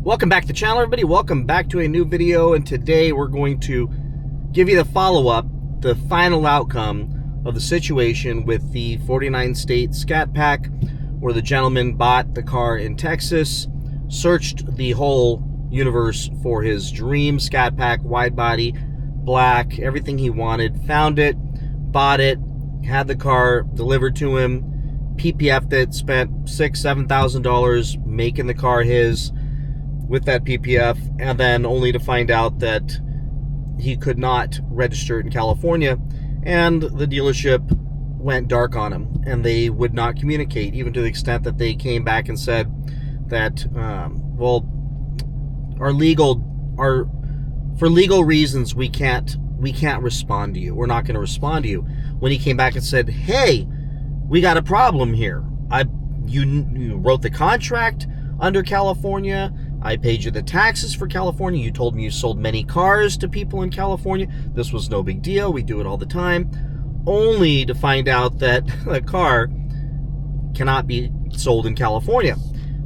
Welcome back to the channel, everybody. Welcome back to a new video, and today we're going to give you the follow-up, the final outcome of the situation with the 49 state Scat Pack, where the gentleman bought the car in Texas, searched the whole universe for his dream Scat Pack, Widebody, black, everything he wanted, found it, bought it, had the car delivered to him, PPF'd it, spent $6,000-$7,000 making the car his with that PPF, and then only to find out that he could not register it in California, and the dealership went dark on him, and they would not communicate, even to the extent that they came back and said that, well, for legal reasons, we can't respond to you. We're not going to respond to you. When he came back and said, hey, we got a problem here. You wrote the contract under California. I paid you the taxes for California. You told me you sold many cars to people in California. This was no big deal. We do it all the time. Only to find out that the car cannot be sold in California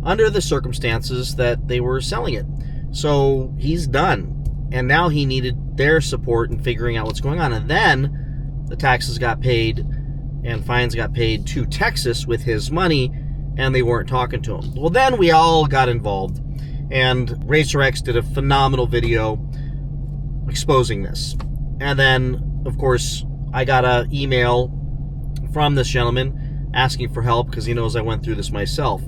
under the circumstances that they were selling it. So he's done. And now he needed their support in figuring out what's going on. And then the taxes got paid and fines got paid to Texas with his money, and they weren't talking to him. Well, then we all got involved. And Racer X did a phenomenal video exposing this. And then, of course, I got an email from this gentleman asking for help because he knows I went through this myself.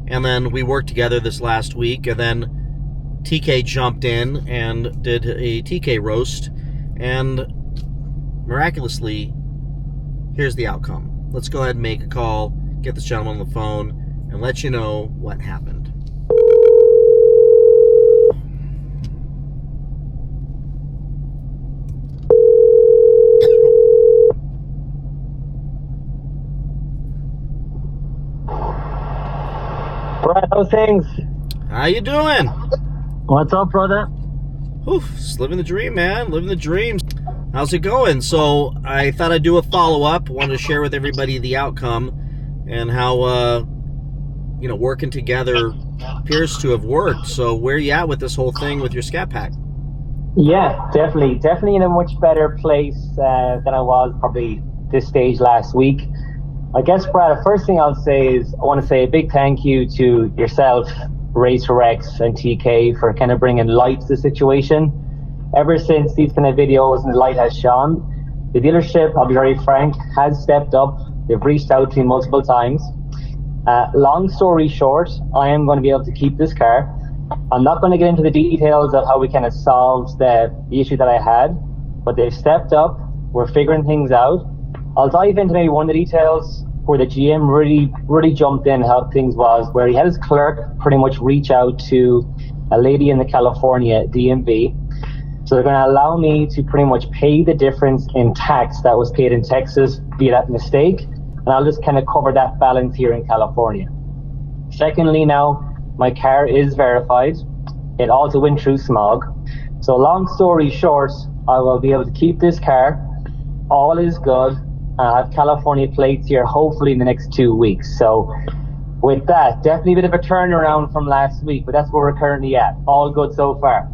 And then we worked together this last week, and then TK jumped in and did a TK roast. And miraculously, here's the outcome. Let's go ahead and make a call, get this gentleman on the phone, and let you know what happened. Brad, how's things? How you doing? What's up, brother? Oof, just living the dream, man. Living the dreams. How's it going? So I thought I'd do a follow-up. Wanted to share with everybody the outcome and how, working together appears to have worked. So where are you at with this whole thing with your Scat Pack? Yeah, definitely in a much better place than I was probably this stage last week. I guess, Brad, the first thing I'll say is I want to say a big thank you to yourself, Racer X, and TK for kind of bringing light to the situation. Ever since these kind of videos and the light has shone, the dealership, I'll be very frank, has stepped up. They've reached out to me multiple times. Long story short, I am going to be able to keep this car. I'm not going to get into the details of how we kind of solved the issue that I had, but they've stepped up. We're figuring things out. I'll dive into maybe one of the details where the GM really jumped in and how things was, where he had his clerk pretty much reach out to a lady in the California DMV. So they're going to allow me to pretty much pay the difference in tax that was paid in Texas via that mistake, and I'll just kind of cover that balance here in California. Secondly, now my car is verified. It also went through smog. So long story short, I will be able to keep this car. All is good. I have California plates here hopefully in the next 2 weeks. So with that, definitely a bit of a turnaround from last week, but that's where we're currently at. All good so far.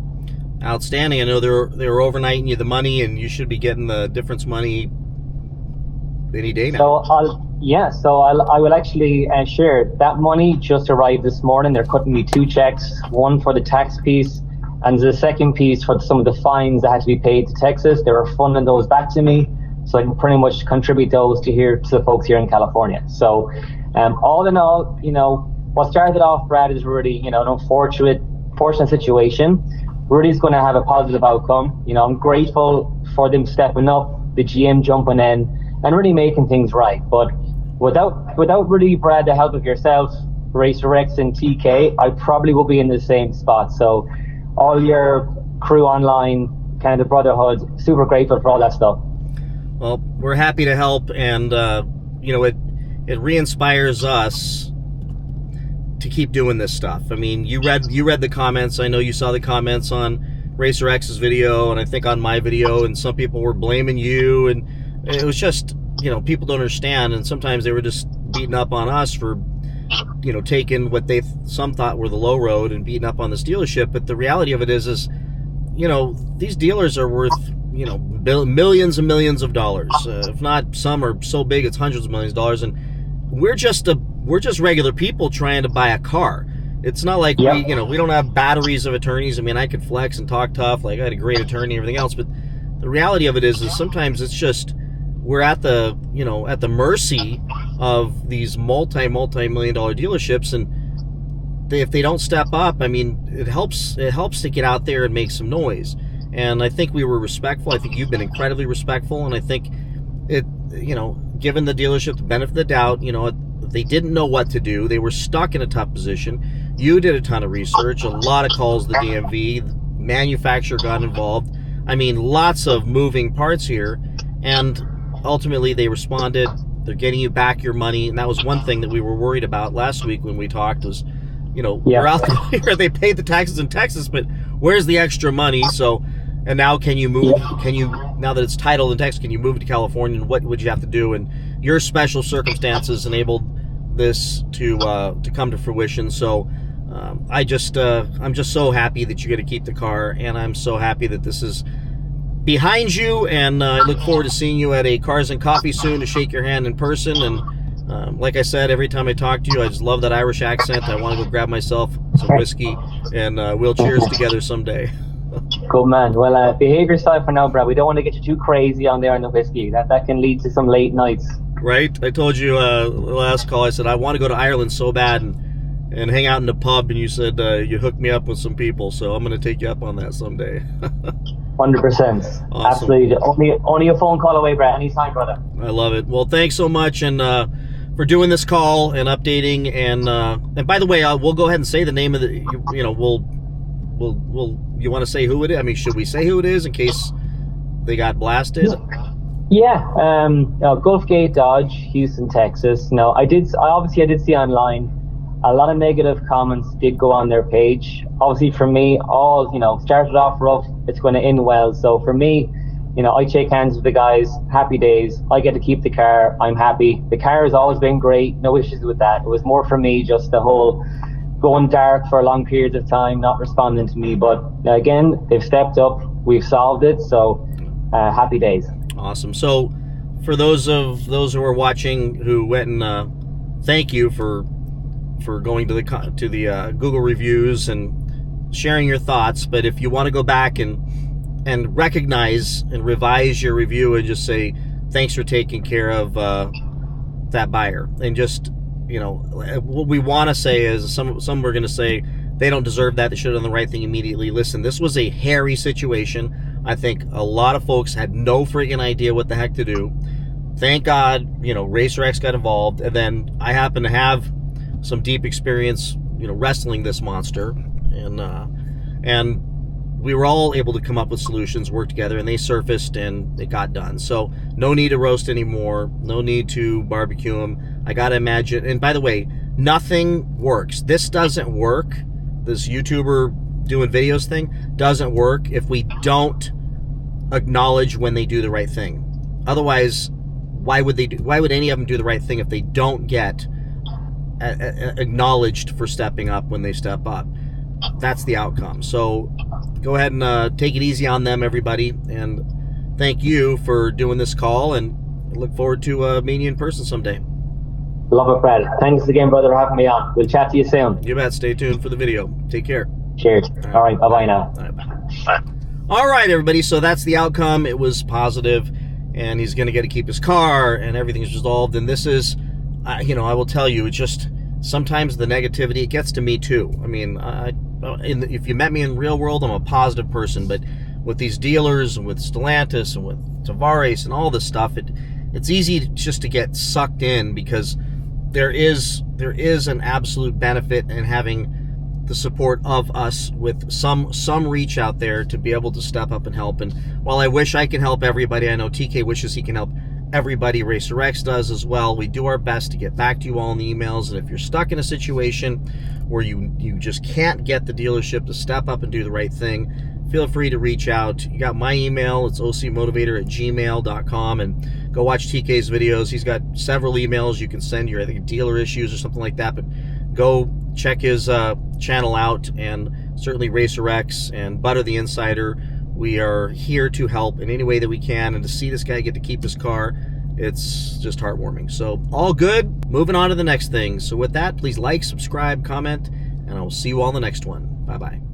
Outstanding. I know they were overnighting you the money, and you should be getting the difference money any day now. So I will actually share that money just arrived this morning. They're cutting me 2 checks, one for the tax piece and the second piece for some of the fines that had to be paid to Texas. They were funding those back to me, so I can pretty much contribute those to the folks here in California. So all in all, what started off, Brad, is really, an unfortunate situation. Really is going to have a positive outcome. I'm grateful for them stepping up, the GM jumping in, and really making things right. But without really, Brad, the help of yourself, Racer X and TK, I probably will be in the same spot. So all your crew online, kind of the brotherhood, super grateful for all that stuff. Well, we're happy to help, and it re-inspires us to keep doing this stuff. I mean, you read the comments. I know you saw the comments on Racer X's video, and I think on my video, and some people were blaming you, and it was just, people don't understand, and sometimes they were just beating up on us for taken what some thought were the low road and beaten up on this dealership. But the reality of it is these dealers are worth millions and millions of dollars. If not, some are so big it's hundreds of millions of dollars, and we're just regular people trying to buy a car. It's not like we don't have batteries of attorneys. I mean, I could flex and talk tough, like I had a great attorney and everything else, but the reality of it is sometimes it's just we're at the mercy of these multi-million dollar dealerships, and if they don't step up, I mean, it helps to get out there and make some noise. And I think we were respectful. I think you've been incredibly respectful, and I think given the dealership the benefit of the doubt, they didn't know what to do. They were stuck in a tough position. You did a ton of research, a lot of calls to the DMV, the manufacturer got involved. I mean, lots of moving parts here, and ultimately they responded. They're getting you back your money, and that was one thing that we were worried about last week when we talked was, we're out there, they paid the taxes in Texas, but where's the extra money? So, and now now that it's titled in Texas, can you move to California, and what would you have to do? And your special circumstances enabled this to come to fruition. So I'm just so happy that you get to keep the car, and I'm so happy that this is behind you, and I look forward to seeing you at a Cars and Coffee soon to shake your hand in person. And like I said, every time I talk to you, I just love that Irish accent. I want to go grab myself some whiskey, and we'll cheers together someday. Good man. Well, behave yourself for now, Brad. We don't want to get you too crazy on there on the whiskey. That can lead to some late nights. Right? I told you last call, I said I want to go to Ireland so bad and hang out in the pub, and you said you hooked me up with some people, so I'm going to take you up on that someday. 100%. Awesome. Absolutely. Only a phone call away, Brad. Anytime, brother. I love it. Well, thanks so much, and for doing this call and updating. And by the way, we'll go ahead and say the name of the. We'll. You want to say who it is? I mean, should we say who it is in case they got blasted? Yeah. Gulfgate Dodge, Houston, Texas. No, I did see online a lot of negative comments did go on their page. Obviously, for me, all started off rough. It's going to end well. So for me, I shake hands with the guys. Happy days. I get to keep the car. I'm happy. The car has always been great. No issues with that. It was more for me, just the whole going dark for long periods of time, not responding to me. But again, they've stepped up. We've solved it. So happy days. Awesome. So for those who are watching who went and thank you for going to the Google reviews and sharing your thoughts. But if you want to go back and recognize and revise your review and just say thanks for taking care of that buyer, and just what we want to say is some are going to say they don't deserve that, they should have done the right thing immediately. Listen, this was a hairy situation. I think a lot of folks had no freaking idea what the heck to do. Thank God Racer X got involved, and then I happen to have some deep experience wrestling this monster, and we were all able to come up with solutions, work together, and they surfaced and it got done. So no need to roast anymore, no need to barbecue them. I gotta imagine, and by the way, nothing works. This doesn't work. This YouTuber doing videos thing doesn't work if we don't acknowledge when they do the right thing. Otherwise, why would any of them do the right thing if they don't get acknowledged for stepping up when they step up? That's the outcome. So go ahead and take it easy on them, everybody, and thank you for doing this call, and I look forward to meeting you in person someday. Love it, Brad. Thanks again, brother, for having me on. We'll chat to you soon. You bet. Stay tuned for the video. Take care. Cheers. All right. Bye-bye now. All right, bye. All right, everybody. So that's the outcome. It was positive, and he's going to get to keep his car, and everything's resolved. And this is, I will tell you, it's just sometimes the negativity, it gets to me too. I mean, if you met me in real world, I'm a positive person, but with these dealers and with Stellantis and with Tavares and all this stuff, it's easy just to get sucked in, because there is an absolute benefit in having the support of us with some reach out there to be able to step up and help. And while I wish I can help everybody, I know TK wishes he can help everybody. Racer X does as well. We do our best to get back to you all in the emails. And if you're stuck in a situation where you just can't get the dealership to step up and do the right thing, feel free to reach out. You got my email. It's ocmotivator@gmail.com, and go watch TK's videos. He's got several emails you can send your, I think, dealer issues or something like that, but go check his channel out, and certainly Racer X and Butter the Insider. We are here to help in any way that we can, and to see this guy get to keep his car, it's just heartwarming. So all good. Moving on to the next thing. So with that, please like, subscribe, comment, and I will see you all in the next one. Bye-bye.